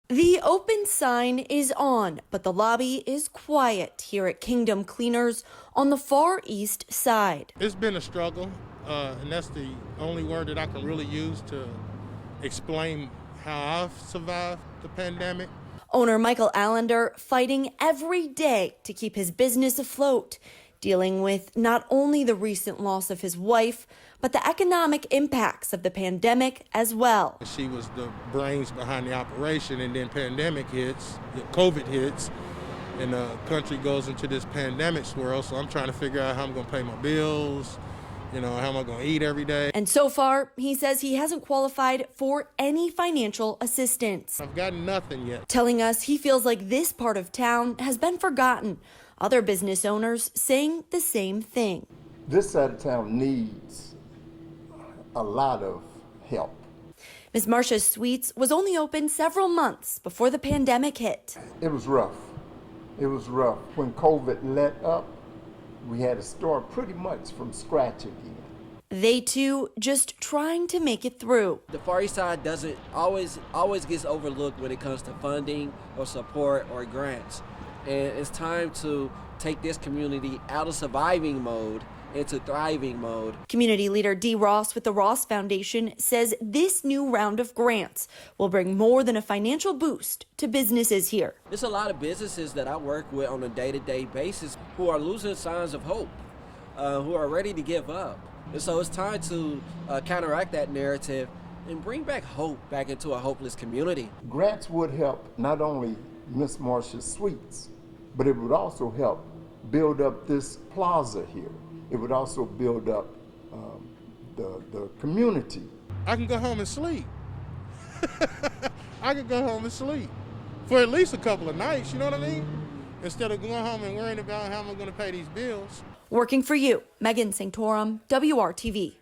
The open sign is on, but the lobby is quiet here at Kingdom Cleaners on the far east side. It's been a struggle, and that's the only word that I can really use to explain how I've survived the pandemic. Owner Michael Allender fighting every day to keep his business afloat, dealing with not only the recent loss of his wife, but the economic impacts of the pandemic as well. She was the brains behind the operation, and then pandemic hits, COVID hits, and the country goes into this pandemic swirl. So I'm trying to figure out how I'm going to pay my bills, how am I going to eat every day. And so far, he says he hasn't qualified for any financial assistance. I've gotten nothing yet. Telling us he feels like this part of town has been forgotten. Other business owners saying the same thing. This side of town needs a lot of help. Ms. Marcia's Sweets was only open several months before the pandemic hit. It was rough. It was rough. When COVID let up, we had to start pretty much from scratch again. They too just trying to make it through. The Far East Side doesn't always gets overlooked when it comes to funding or support or grants. And it's time to take this community out of surviving mode into thriving mode. Community leader Dee Ross with the Ross Foundation says this new round of grants will bring more than a financial boost to businesses here. There's a lot of businesses that I work with on a day-to-day basis who are losing signs of hope, who are ready to give up. And so it's time to counteract that narrative and bring back hope back into a hopeless community. Grants would help not only Miss Marcia's Sweets, but it would also help build up this plaza here. It would also build up the community. I can go home and sleep. I could go home and sleep for at least a couple of nights, you know what I mean? Instead of going home and worrying about how am I going to pay these bills. Working for you, Megan Sanctorum, WRTV.